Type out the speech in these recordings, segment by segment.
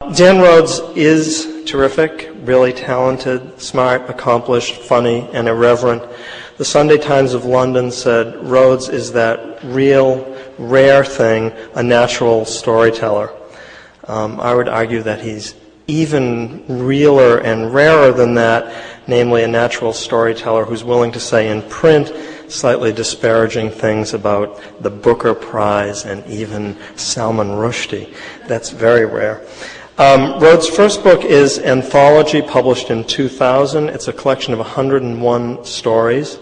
Dan Rhodes is terrific, really talented, smart, accomplished, funny, and irreverent. The Sunday Times of London said Rhodes is that real, rare thing, a natural storyteller. I would argue that he's even realer and rarer than that, namely a natural storyteller who's willing to say in print slightly disparaging things about the Booker Prize and even Salman Rushdie. That's very rare. Rhodes' first book is Anthropology, published in 2000. It's a collection of 101 stories.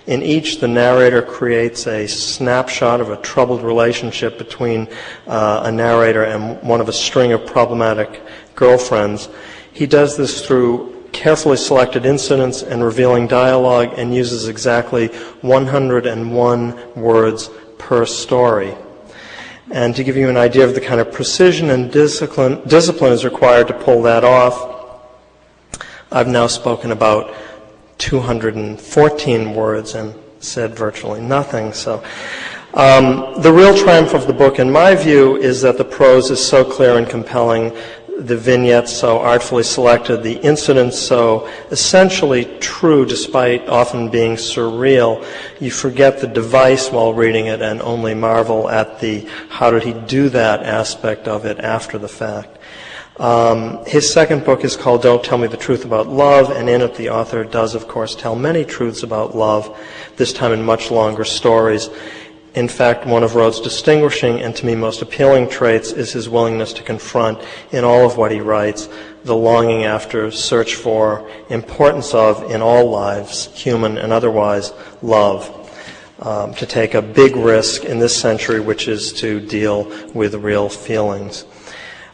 In each, the narrator creates a snapshot of a troubled relationship between a narrator and one of a string of problematic girlfriends. He does this through carefully selected incidents and revealing dialogue, and uses exactly 101 words per story. And to give you an idea of the kind of precision and discipline is required to pull that off, I've now spoken about 214 words and said virtually nothing. So the real triumph of the book, in my view, is that the prose is so clear and compelling, the vignettes so artfully selected, the incidents so essentially true despite often being surreal. You forget the device while reading it and only marvel at the how did he do that aspect of it after the fact. His second book is called Don't Tell Me the Truth About Love, and in it the author does, of course, tell many truths about love, this time in much longer stories. In fact, one of Rhodes' distinguishing and to me most appealing traits is his willingness to confront in all of what he writes the longing after, search for, importance of, in all lives, human and otherwise, love. To take a big risk in this century, which is to deal with real feelings.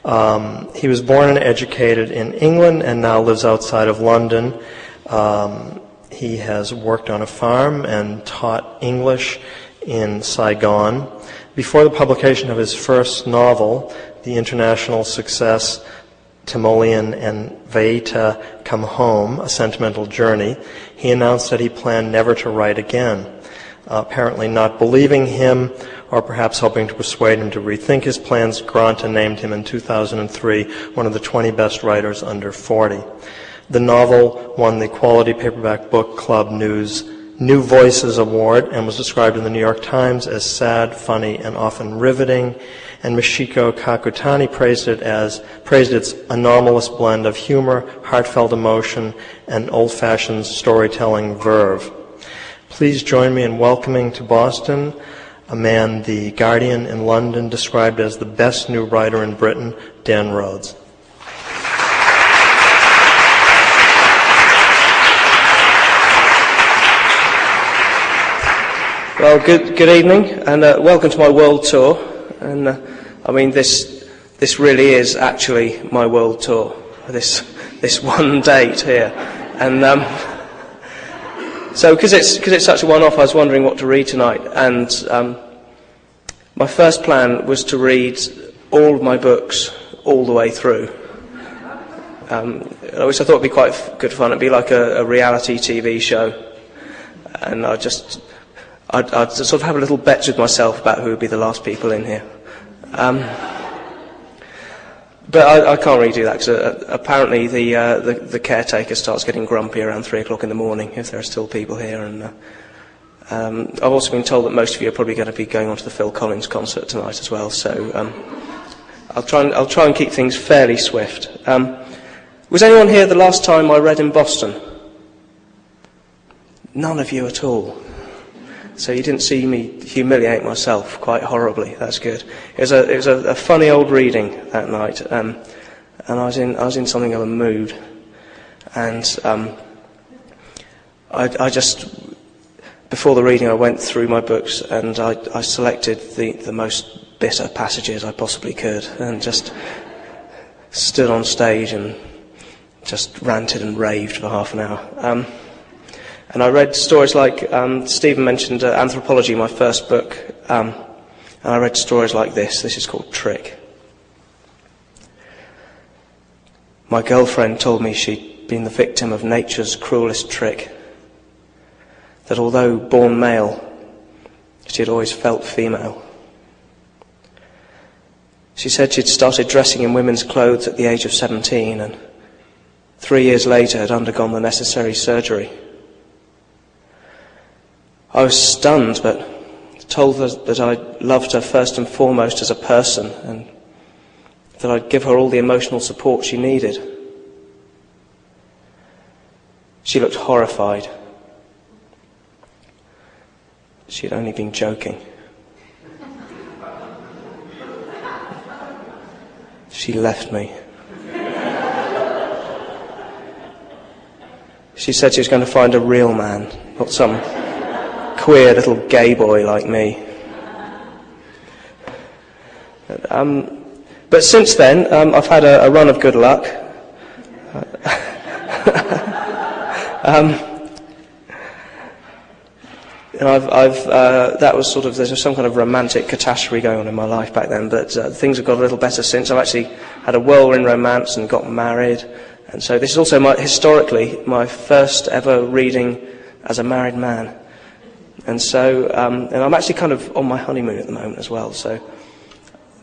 He was born and educated in England and now lives outside of London. He has worked on a farm and taught English in Saigon. Before the publication of his first novel, the international success Timoleon Vieta Come Home, A Sentimental Journey, he announced that he planned never to write again. Apparently not believing him, or perhaps hoping to persuade him to rethink his plans, iGranta named him in 2003 one of the 20 best writers under 40. The novel won the Quality Paperback Book Club News New Voices Award and was described in the New York Times as sad, funny, and often riveting. And Michiko Kakutani praised its anomalous blend of humor, heartfelt emotion, and old-fashioned storytelling verve. Please join me in welcoming to Boston a man The Guardian in London described as the best new writer in Britain, Dan Rhodes. Well, good evening, and welcome to my world tour. And I mean, this really is actually my world tour. This one date here, and so because it's such a one-off, I was wondering what to read tonight. And my first plan was to read all of my books all the way through, which I thought would be quite good fun. It'd be like a reality TV show, and I'd sort of have a little bet with myself about who would be the last people in here. But I can't really do that because apparently the caretaker starts getting grumpy around 3 o'clock in the morning if there are still people here. And I've also been told that most of you are probably going to be going on to the Phil Collins concert tonight as well. So I'll try and keep things fairly swift. Was anyone here the last time I read in Boston? None of you at all. So you didn't see me humiliate myself quite horribly. That's good. It was a funny old reading that night, and I was in something of a mood, and I just before the reading I went through my books and I selected the most bitter passages I possibly could, and just stood on stage and just ranted and raved for half an hour. And I read stories like, Stephen mentioned Anthropology, my first book, and I read stories like this. This is called Trick. My girlfriend told me she'd been the victim of nature's cruelest trick, that although born male, she had always felt female. She said she'd started dressing in women's clothes at the age of 17 and 3 years later had undergone the necessary surgery. I was stunned, but told her that I loved her first and foremost as a person and that I'd give her all the emotional support she needed. She looked horrified. She'd only been joking. She left me. She said she was going to find a real man, not some queer little gay boy like me. But since then, I've had a run of good luck. And that was sort of, there's some kind of romantic catastrophe going on in my life back then, but things have got a little better since. I've actually had a whirlwind romance and got married, and so this is also historically my first ever reading as a married man. And so, and I'm actually kind of on my honeymoon at the moment as well, so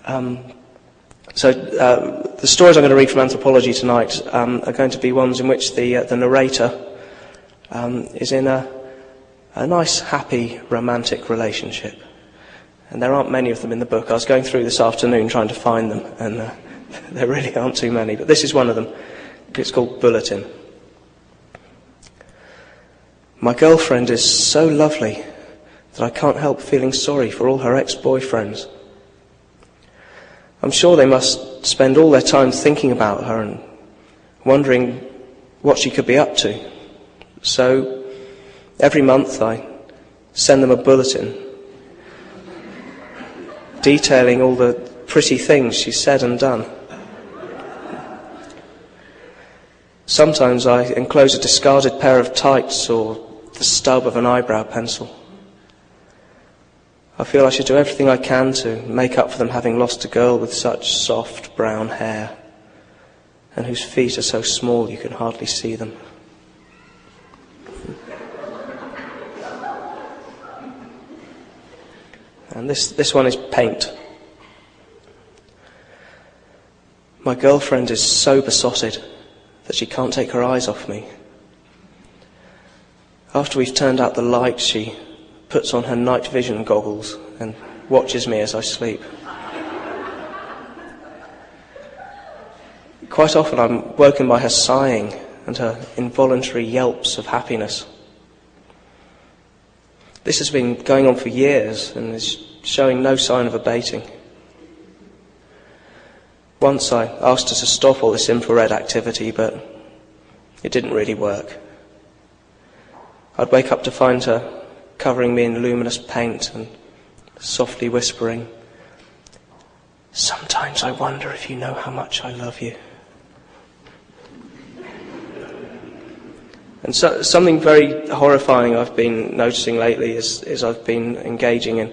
the stories I'm going to read from Anthropology tonight are going to be ones in which the narrator is in a nice, happy, romantic relationship. And there aren't many of them in the book. I was going through this afternoon trying to find them, and there really aren't too many. But this is one of them. It's called Bulletin. My girlfriend is so lovely that I can't help feeling sorry for all her ex-boyfriends. I'm sure they must spend all their time thinking about her and wondering what she could be up to. So every month I send them a bulletin detailing all the pretty things she's said and done. Sometimes I enclose a discarded pair of tights or the stub of an eyebrow pencil. I feel I should do everything I can to make up for them having lost a girl with such soft brown hair and whose feet are so small you can hardly see them. And this one is Paint. My girlfriend is so besotted that she can't take her eyes off me. After we've turned out the light, she puts on her night vision goggles and watches me as I sleep. Quite often I'm woken by her sighing and her involuntary yelps of happiness. This has been going on for years and is showing no sign of abating. Once I asked her to stop all this infrared activity, but it didn't really work. I'd wake up to find her covering me in luminous paint and softly whispering, "Sometimes I wonder if you know how much I love you." And so, something very horrifying I've been noticing lately is I've been engaging in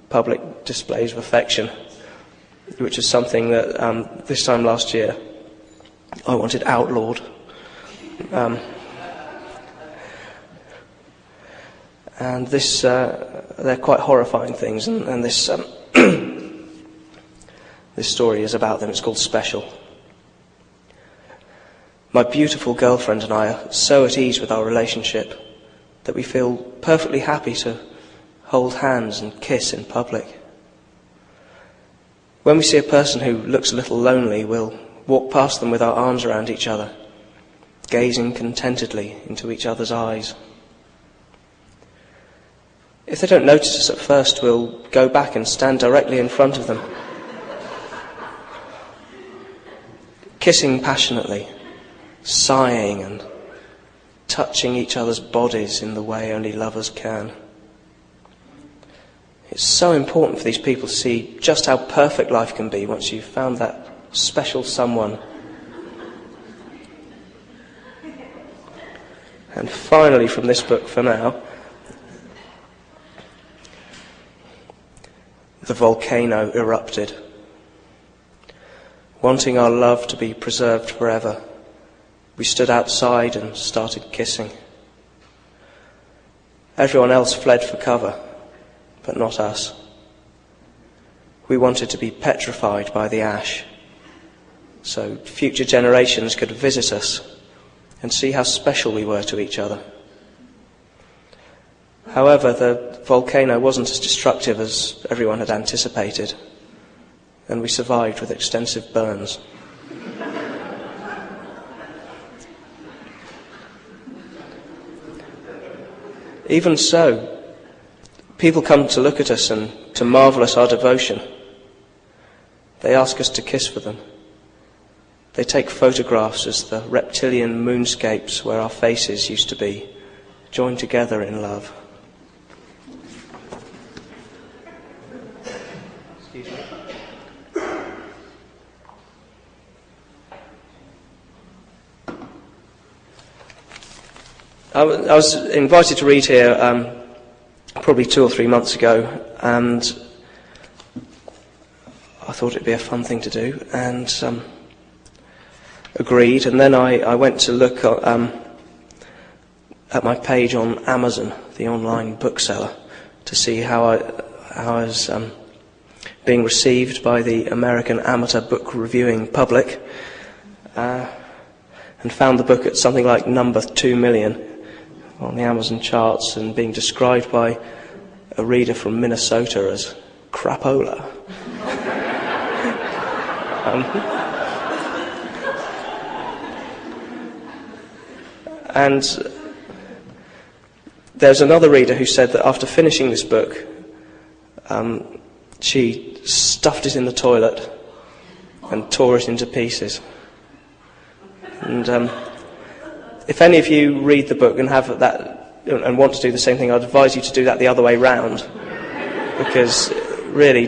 public displays of affection, which is something that this time last year I wanted outlawed. And this, they're quite horrifying things, and this this story is about them. It's called Special. My beautiful girlfriend and I are so at ease with our relationship that we feel perfectly happy to hold hands and kiss in public. When we see a person who looks a little lonely, we'll walk past them with our arms around each other, gazing contentedly into each other's eyes. If they don't notice us at first, we'll go back and stand directly in front of them, kissing passionately, sighing and touching each other's bodies in the way only lovers can. It's so important for these people to see just how perfect life can be once you've found that special someone. And finally, from this book for now, the volcano erupted. Wanting our love to be preserved forever, we stood outside and started kissing. Everyone else fled for cover, but not us. We wanted to be petrified by the ash, so future generations could visit us and see how special we were to each other. However, the volcano wasn't as destructive as everyone had anticipated, and we survived with extensive burns. Even so, people come to look at us and to marvel at our devotion. They ask us to kiss for them. They take photographs as the reptilian moonscapes where our faces used to be, joined together in love. Excuse me. I was invited to read here probably 2 or 3 months ago, and I thought it'd be a fun thing to do, and agreed. And then I went to look at my page on Amazon, the online bookseller, to see how I was being received by the American amateur book reviewing public, and found the book at something like number 2 million on the Amazon charts, and being described by a reader from Minnesota as crapola. And there's another reader who said that after finishing this book, she stuffed it in the toilet and tore it into pieces. And if any of you read the book and have that and want to do the same thing, I'd advise you to do that the other way round, because really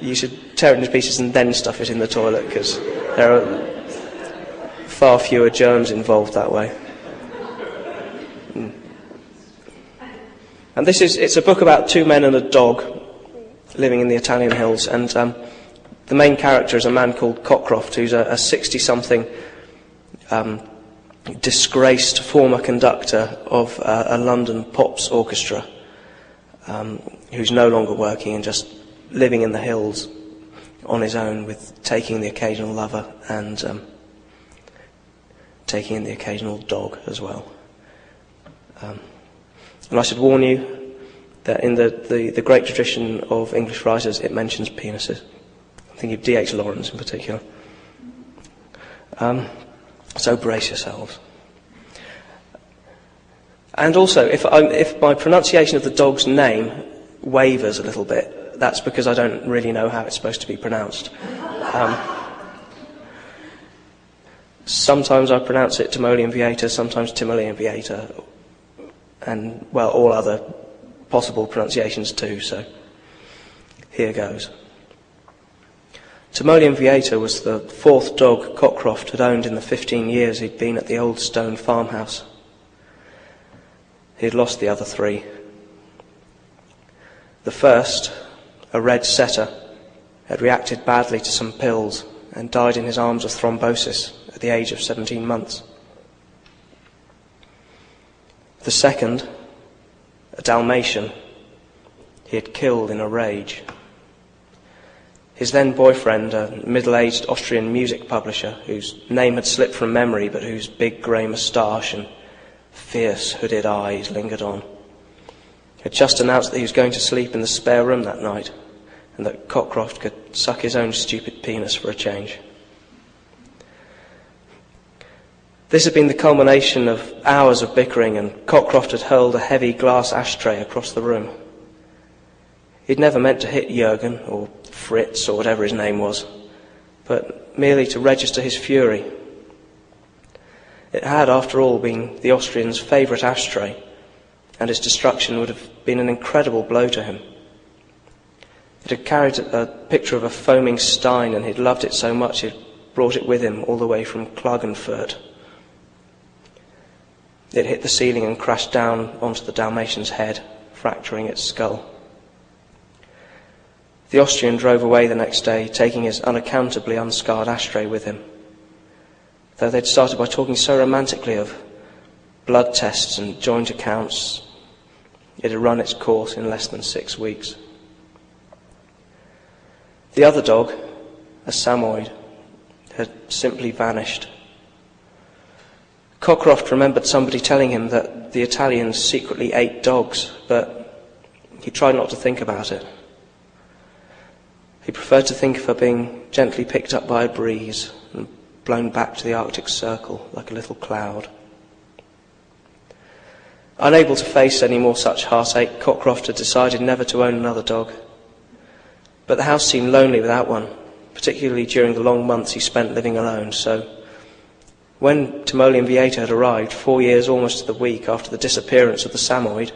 you should tear it into pieces and then stuff it in the toilet, because there are far fewer germs involved that way. And it's a book about 2 men and a dog living in the Italian hills, and the main character is a man called Cockroft, who's a 60-something disgraced former conductor of a London pops orchestra, who's no longer working and just living in the hills on his own, with taking the occasional lover and taking in the occasional dog as well. And I should warn you that in the great tradition of English writers, it mentions penises. I'm thinking of D.H. Lawrence in particular. So brace yourselves. And also, if my pronunciation of the dog's name wavers a little bit, that's because I don't really know how it's supposed to be pronounced. Sometimes I pronounce it Timoleon Vieta, sometimes Timoleon Vieta, and, well, all other possible pronunciations too, so here goes. Timoleon Vieta was the 4th dog Cockroft had owned in the 15 years he'd been at the old stone farmhouse. He had lost the other 3. The first, a red setter, had reacted badly to some pills and died in his arms of thrombosis at the age of 17 months. The second, a Dalmatian, he had killed in a rage. His then boyfriend, a middle-aged Austrian music publisher whose name had slipped from memory but whose big grey moustache and fierce hooded eyes lingered on, had just announced that he was going to sleep in the spare room that night, and that Cockroft could suck his own stupid penis for a change. This had been the culmination of hours of bickering, and Cockroft had hurled a heavy glass ashtray across the room. He'd never meant to hit Jürgen, or Fritz, or whatever his name was, but merely to register his fury. It had, after all, been the Austrian's favourite ashtray, and its destruction would have been an incredible blow to him. It had carried a picture of a foaming stein, and he'd loved it so much he'd brought it with him all the way from Klagenfurt. It hit the ceiling and crashed down onto the Dalmatian's head, fracturing its skull. The Austrian drove away the next day, taking his unaccountably unscarred ashtray with him, though they'd started by talking so romantically of blood tests and joint accounts. It had run its course in less than 6 weeks. The other dog, a Samoyed, had simply vanished. Cockroft remembered somebody telling him that the Italians secretly ate dogs, but he tried not to think about it. He preferred to think of her being gently picked up by a breeze and blown back to the Arctic Circle like a little cloud. Unable to face any more such heartache, Cockroft had decided never to own another dog. But the house seemed lonely without one, particularly during the long months he spent living alone, so when Timoleon Vieta had arrived, 4 years almost to the week after the disappearance of the Samoyed,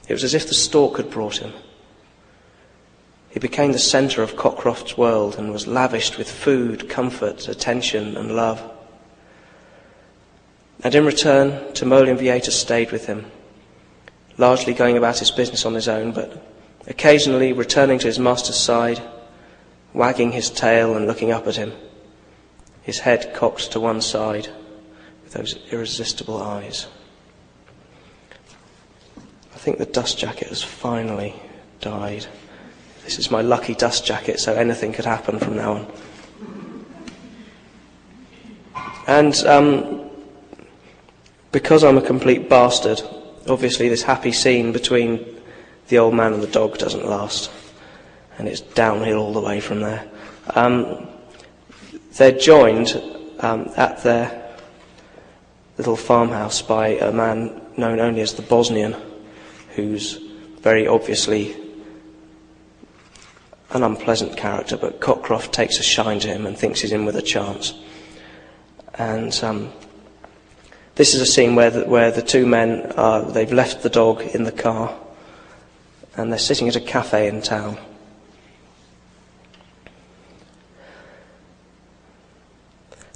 it was as if the stork had brought him. He became the centre of Cockroft's world and was lavished with food, comfort, attention and love. And in return, Timoleon Vieta stayed with him, largely going about his business on his own, but occasionally returning to his master's side, wagging his tail and looking up at him, his head cocked to one side with those irresistible eyes. I think the dust jacket has finally died. This is my lucky dust jacket, so anything could happen from now on. And because I'm a complete bastard, obviously this happy scene between the old man and the dog doesn't last, and it's downhill all the way from there. They're joined at their little farmhouse by a man known only as the Bosnian, who's very obviously an unpleasant character, but Cockroft takes a shine to him and thinks he's in with a chance. And this is a scene where the two men they've left the dog in the car and they're sitting at a cafe in town.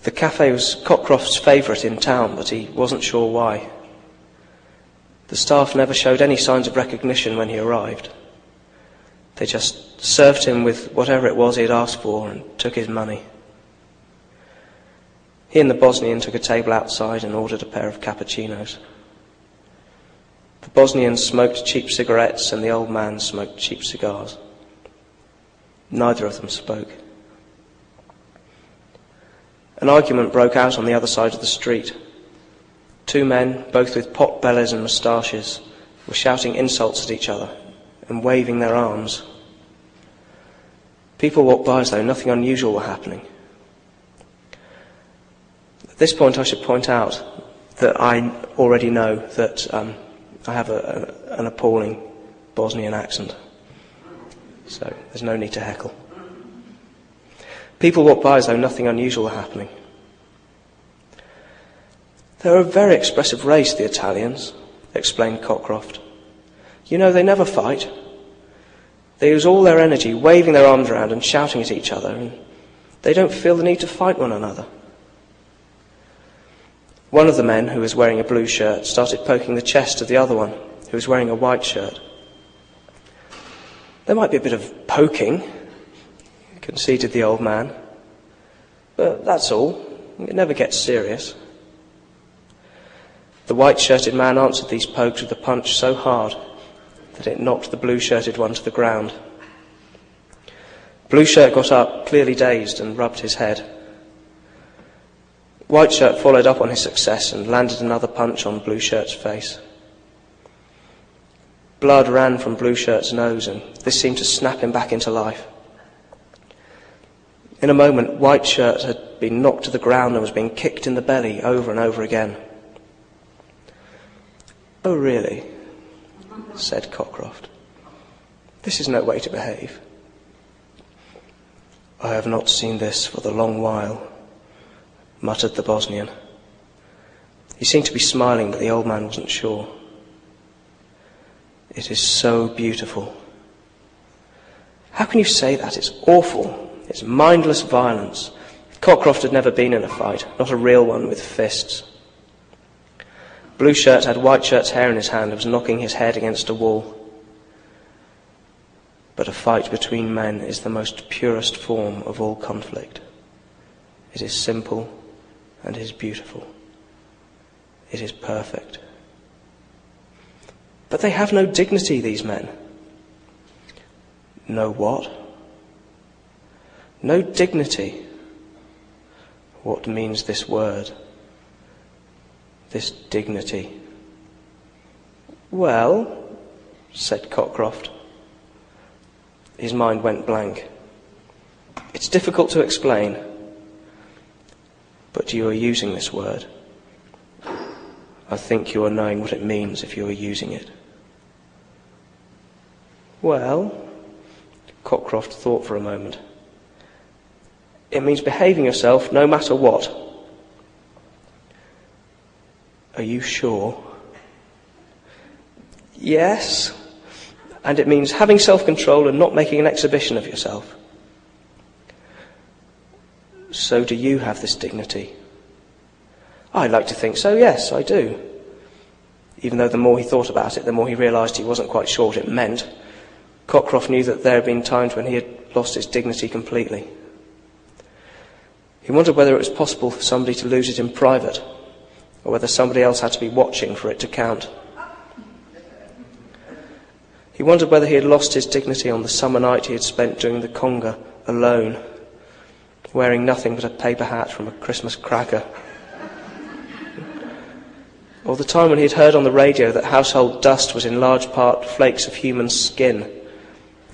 The cafe was Cockroft's favourite in town, but he wasn't sure why. The staff never showed any signs of recognition when he arrived. They just served him with whatever it was he had asked for and took his money. He and the Bosnian took a table outside and ordered a pair of cappuccinos. The Bosnian smoked cheap cigarettes and the old man smoked cheap cigars. Neither of them spoke. An argument broke out on the other side of the street. Two men, both with pot bellies and moustaches, were shouting insults at each other and waving their arms. People walked by as though nothing unusual were happening. At this point I should point out that I already know that I have an appalling Bosnian accent, so there's no need to heckle. People walked by as though nothing unusual were happening. They're a very expressive race, the Italians, explained Cockroft. You know, they never fight. They use all their energy waving their arms around and shouting at each other, and they don't feel the need to fight one another. One of the men, who was wearing a blue shirt, started poking the chest of the other one, who was wearing a white shirt. There might be a bit of poking, conceded the old man, but that's all. It never gets serious. The white-shirted man answered these pokes with a punch so hard that it knocked the blue-shirted one to the ground. Blue shirt got up, clearly dazed, and rubbed his head. White shirt followed up on his success and landed another punch on blue shirt's face. Blood ran from blue shirt's nose, and this seemed to snap him back into life. In a moment, white shirt had been knocked to the ground and was being kicked in the belly over and over again. "Oh, really?" said Cockroft. "This is no way to behave." "I have not seen this for the long while," muttered the Bosnian. He seemed to be smiling, but the old man wasn't sure. "It is so beautiful." "How can you say that? It's awful. It's mindless violence." Cockroft had never been in a fight, not a real one with fists. Blue shirt had white shirt's hair in his hand and was knocking his head against a wall. But a fight between men is the most purest form of all conflict. It is simple and it is beautiful. It is perfect. But they have no dignity, these men. No what? No dignity. What means this word? This dignity. Well, said Cockroft. His mind went blank. It's difficult to explain, but you are using this word. I think you are knowing what it means if you are using it. Well, Cockroft thought for a moment. It means behaving yourself no matter what. Are you sure? Yes, and it means having self-control and not making an exhibition of yourself. So do you have this dignity? I'd like to think so, yes, I do. Even though the more he thought about it, the more he realised he wasn't quite sure what it meant. Cockroft knew that there had been times when he had lost his dignity completely. He wondered whether it was possible for somebody to lose it in private, or whether somebody else had to be watching for it to count. He wondered whether he had lost his dignity on the summer night he had spent doing the conga alone, wearing nothing but a paper hat from a Christmas cracker. Or the time when he had heard on the radio that household dust was in large part flakes of human skin,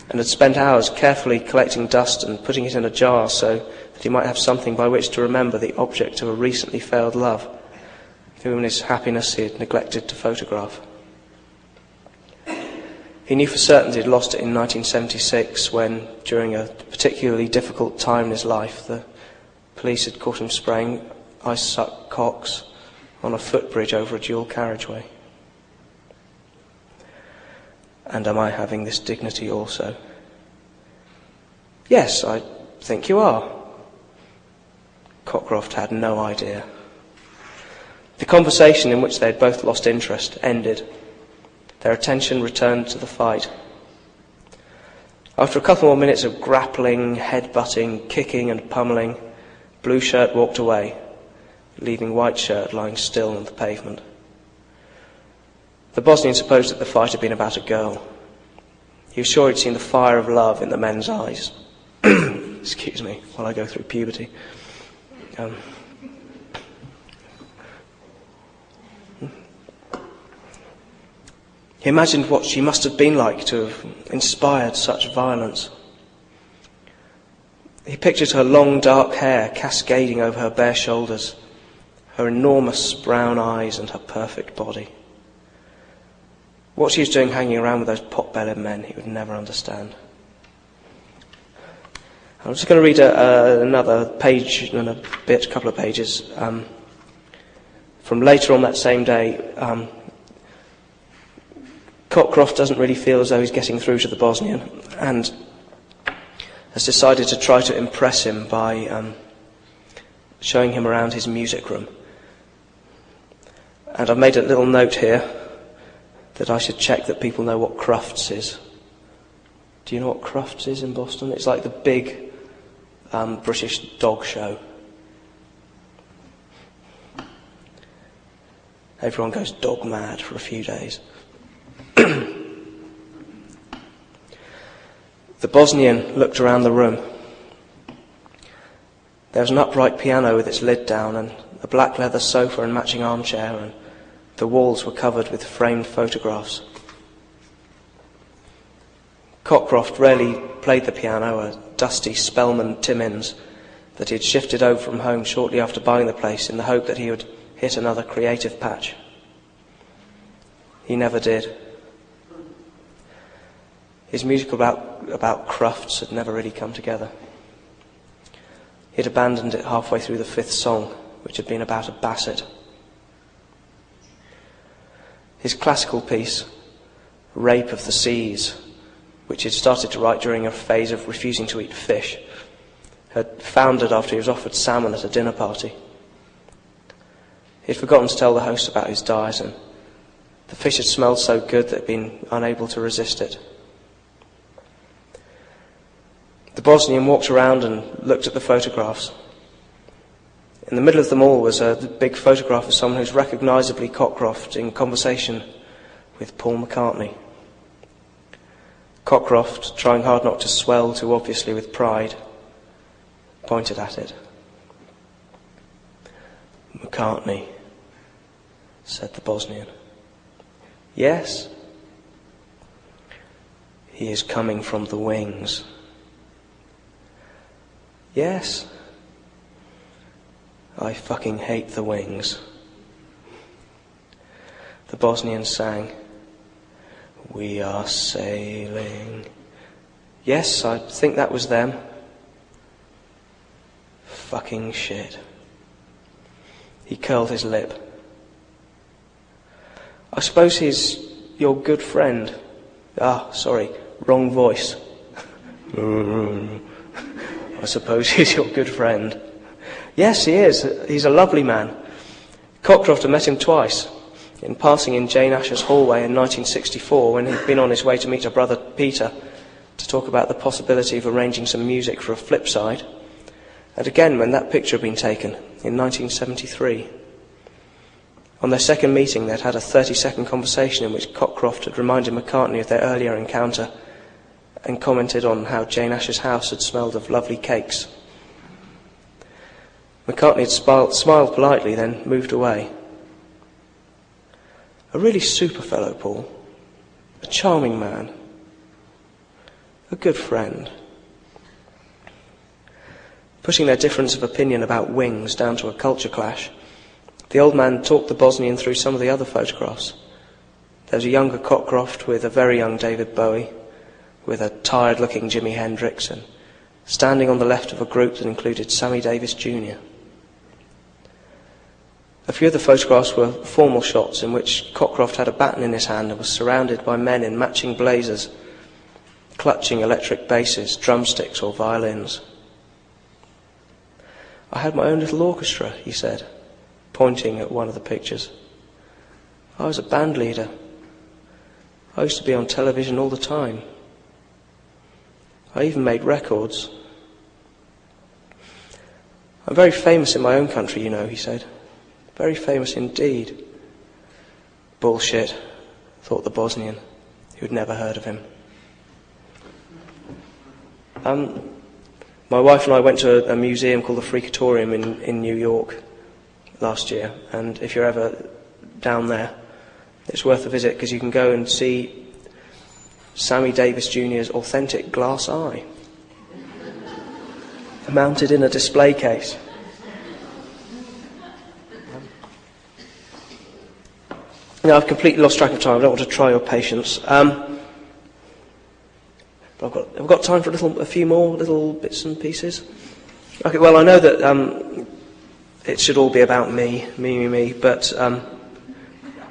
and had spent hours carefully collecting dust and putting it in a jar so that he might have something by which to remember the object of a recently failed love, whom in his happiness he had neglected to photograph. He knew for certain he had lost it in 1976 when, during a particularly difficult time in his life, the police had caught him spraying ice-sucked cocks on a footbridge over a dual carriageway. And am I having this dignity also? Yes, I think you are. Cockroft had no idea. The conversation, in which they had both lost interest, ended. Their attention returned to the fight. After a couple more minutes of grappling, head-butting, kicking and pummeling, Blue Shirt walked away, leaving White Shirt lying still on the pavement. The Bosnian supposed that the fight had been about a girl. He was sure he'd seen the fire of love in the men's eyes. Excuse me, while I go through puberty. He imagined what she must have been like to have inspired such violence. He pictured her long dark hair cascading over her bare shoulders, her enormous brown eyes and her perfect body. What she was doing hanging around with those pot-bellied men, he would never understand. I'm just going to read another page and a couple of pages from later on that same day. Cockroft doesn't really feel as though he's getting through to the Bosnian, and has decided to try to impress him by showing him around his music room. And I've made a little note here that I should check that people know what Crufts is. Do you know what Crufts is in Boston? It's like the big British dog show. Everyone goes dog mad for a few days. The Bosnian looked around the room. There was an upright piano with its lid down, and a black leather sofa and matching armchair, and the walls were covered with framed photographs. Cockroft rarely played the piano, a dusty Spellman Timmins that he had shifted over from home shortly after buying the place in the hope that he would hit another creative patch. He never did. His music about Crufts had never really come together. He had abandoned it halfway through the fifth song, which had been about a basset. His classical piece, Rape of the Seas, which he had started to write during a phase of refusing to eat fish, had foundered after he was offered salmon at a dinner party. He had forgotten to tell the host about his diet, and the fish had smelled so good that he had been unable to resist it. The Bosnian walked around and looked at the photographs. In the middle of them all was a big photograph of someone who's recognisably Cockroft in conversation with Paul McCartney. Cockroft, trying hard not to swell too obviously with pride, pointed at it. "McCartney," said the Bosnian. "Yes?" "He is coming from the wings." "Yes?" "I fucking hate the wings." The Bosnian sang, "We are sailing." "Yes, I think that was them." "Fucking shit." He curled his lip. "I suppose he's your good friend." "Ah, sorry, wrong voice." "I suppose he's your good friend." "Yes, he is. He's a lovely man. Cockroft had met him twice, in passing in Jane Asher's hallway in 1964 when he'd been on his way to meet her brother Peter to talk about the possibility of arranging some music for a flip side, and again when that picture had been taken in 1973. On their second meeting, they'd had a 30-second conversation in which Cockroft had reminded McCartney of their earlier encounter and commented on how Jane Asher's house had smelled of lovely cakes. McCartney had smiled politely, then moved away. A really super fellow, Paul. A charming man. A good friend. Putting their difference of opinion about wings down to a culture clash, the old man talked the Bosnian through some of the other photographs. There was a younger Cockroft with a very young David Bowie, with a tired-looking Jimi Hendrix, and standing on the left of a group that included Sammy Davis Jr. A few of the photographs were formal shots in which Cockroft had a baton in his hand and was surrounded by men in matching blazers, clutching electric basses, drumsticks or violins. "I had my own little orchestra," he said, pointing at one of the pictures. "I was a band leader. I used to be on television all the time. I even made records. I'm very famous in my own country, you know," he said. "Very famous indeed." "Bullshit," thought the Bosnian, who'd never heard of him. My wife and I went to a museum called the Freakatorium in New York last year, and if you're ever down there, it's worth a visit because you can go and see Sammy Davis Jr.'s authentic glass eye mounted in a display case. Now, I've completely lost track of time. I don't want to try your patience. But I've got time for a few more little bits and pieces. Okay, well, I know that it should all be about me, but I'm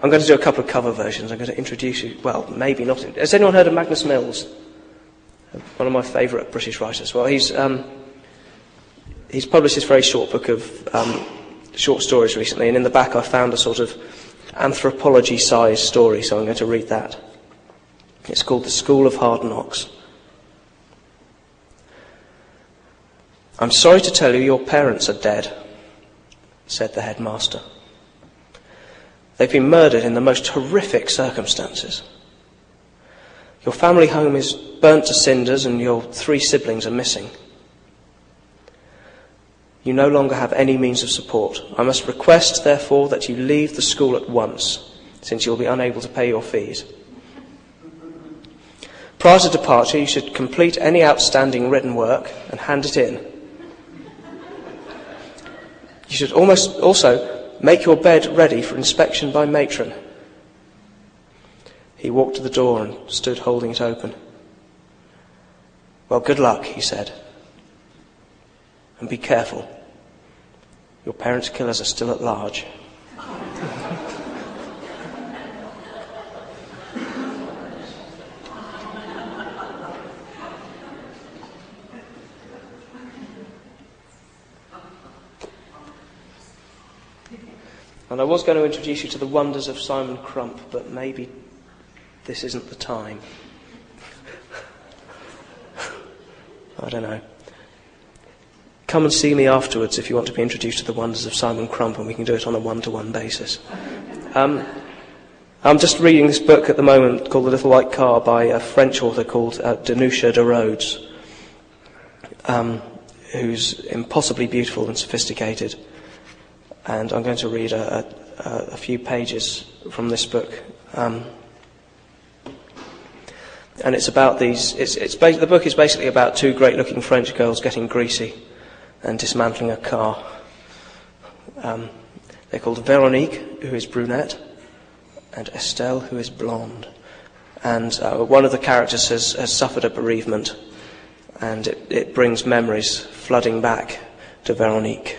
going to do a couple of cover versions. I'm going to introduce you, well, maybe not. Has anyone heard of Magnus Mills? One of my favourite British writers. Well, he's published this very short book of short stories recently, and in the back I found a sort of Anthropology-sized story, so I'm going to read that. It's called The School of Hard Knocks. "I'm sorry to tell you your parents are dead," said the headmaster. "They've been murdered in the most horrific circumstances. Your family home is burnt to cinders and your 3 siblings are missing. You no longer have any means of support. I must request, therefore, that you leave the school at once, since you'll be unable to pay your fees. Prior to departure, you should complete any outstanding written work and hand it in. You should also make your bed ready for inspection by matron." He walked to the door and stood holding it open. "Well, good luck," he said. "And be careful. Your parents' killers are still at large." And I was going to introduce you to the wonders of Simon Crump, but maybe this isn't the time. I don't know. Come and see me afterwards if you want to be introduced to the wonders of Simon Crump, and we can do it on a one-to-one basis. I'm just reading this book at the moment called The Little White Car by a French author called Dan Rhodes. who's impossibly beautiful and sophisticated. And I'm going to read a few pages from this book. And it's about these. The book is basically about two great-looking French girls getting greasy and dismantling a car. They're called Veronique, who is brunette, and Estelle, who is blonde. And one of the characters has suffered a bereavement, and it brings memories flooding back to Veronique.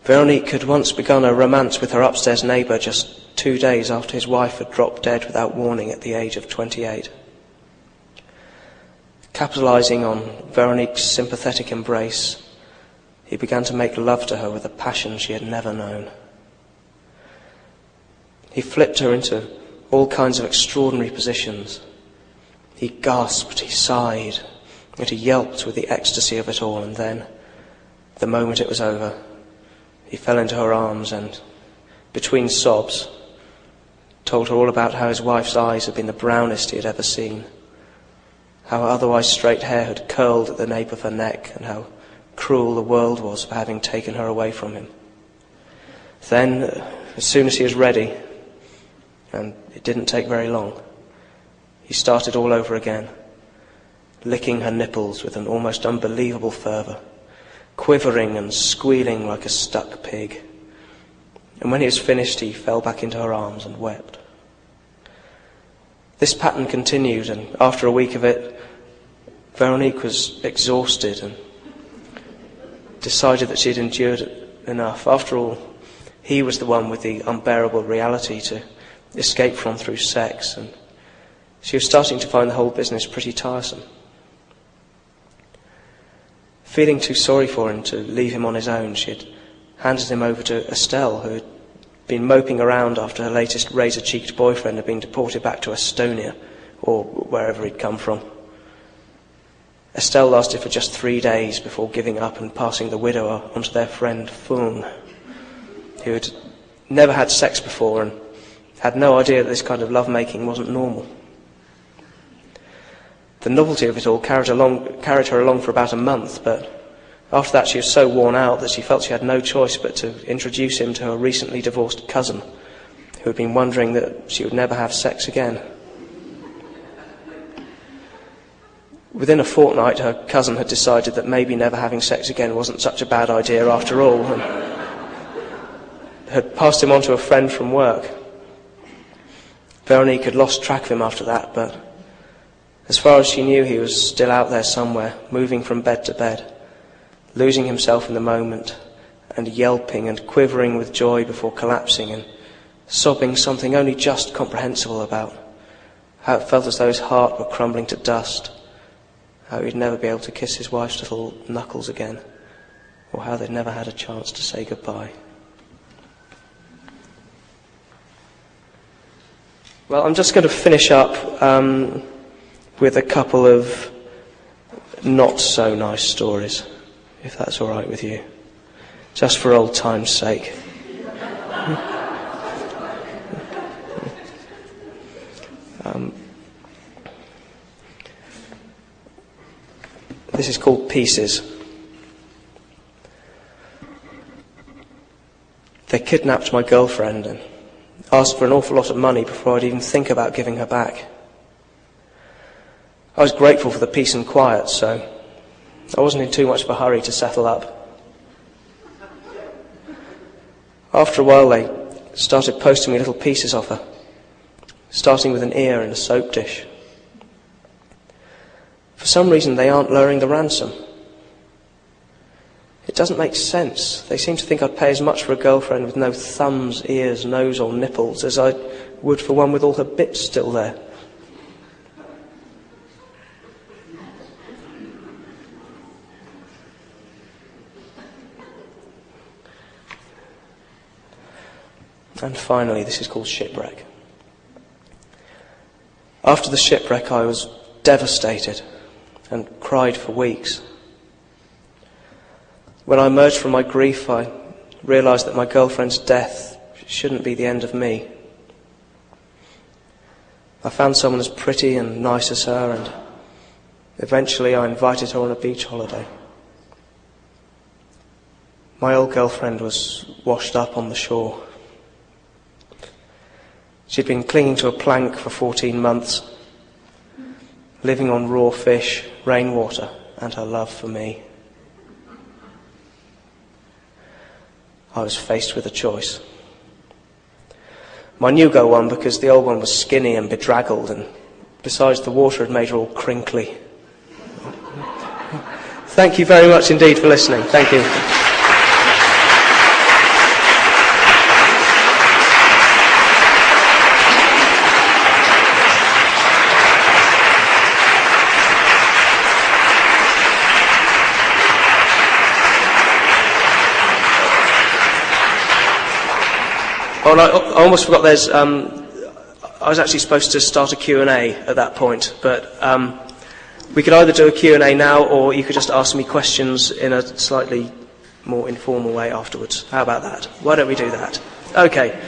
Veronique had once begun a romance with her upstairs neighbour just 2 days after his wife had dropped dead without warning at the age of 28. Capitalising on Veronique's sympathetic embrace, he began to make love to her with a passion she had never known. He flipped her into all kinds of extraordinary positions. He gasped, he sighed, and he yelped with the ecstasy of it all, and then, the moment it was over, he fell into her arms and, between sobs, told her all about how his wife's eyes had been the brownest he had ever seen, how her otherwise straight hair had curled at the nape of her neck, and how cruel the world was for having taken her away from him. Then, as soon as he was ready, and it didn't take very long, he started all over again, licking her nipples with an almost unbelievable fervour, quivering and squealing like a stuck pig. And when he was finished, he fell back into her arms and wept. This pattern continued, and after a week of it, Veronique was exhausted and decided that she had endured enough. After all, he was the one with the unbearable reality to escape from through sex, and she was starting to find the whole business pretty tiresome. Feeling too sorry for him to leave him on his own, she had handed him over to Estelle, who had been moping around after her latest razor-cheeked boyfriend had been deported back to Estonia, or wherever he'd come from. Estelle lasted for just 3 days before giving up and passing the widower onto their friend Fung, who had never had sex before and had no idea that this kind of lovemaking wasn't normal. The novelty of it all carried her along for about a month, but after that she was so worn out that she felt she had no choice but to introduce him to her recently divorced cousin, who had been wondering that she would never have sex again. Within a fortnight, her cousin had decided that maybe never having sex again wasn't such a bad idea after all, and had passed him on to a friend from work. Veronique had lost track of him after that, but as far as she knew, he was still out there somewhere, moving from bed to bed, losing himself in the moment, and yelping and quivering with joy before collapsing and sobbing something only just comprehensible about how it felt as though his heart were crumbling to dust, how he'd never be able to kiss his wife's little knuckles again, or how they'd never had a chance to say goodbye. Well, I'm just going to finish up with a couple of not-so-nice stories, if that's all right with you, just for old time's sake. This is called Pieces. They kidnapped my girlfriend and asked for an awful lot of money before I'd even think about giving her back. I was grateful for the peace and quiet, so I wasn't in too much of a hurry to settle up. After a while, they started posting me little pieces of her, starting with an ear and a soap dish. For some reason, they aren't lowering the ransom. It doesn't make sense. They seem to think I'd pay as much for a girlfriend with no thumbs, ears, nose or nipples as I would for one with all her bits still there. And finally, this is called Shipwreck. After the shipwreck, I was devastated and cried for weeks. When I emerged from my grief, I realised that my girlfriend's death shouldn't be the end of me. I found someone as pretty and nice as her, and Eventually, I invited her on a beach holiday. My old girlfriend was washed up on the shore. She'd been clinging to a plank for 14 months, living on raw fish, rainwater, and her love for me. I was faced with a choice. My new girl won because the old one was skinny and bedraggled, and besides, the water had made her all crinkly. Thank you very much indeed for listening. Thank you. Oh, and I almost forgot I was actually supposed to start a Q&A at that point, but we could either do a Q&A now, or you could just ask me questions in a slightly more informal way afterwards. How about that? Why don't we do that? Okay.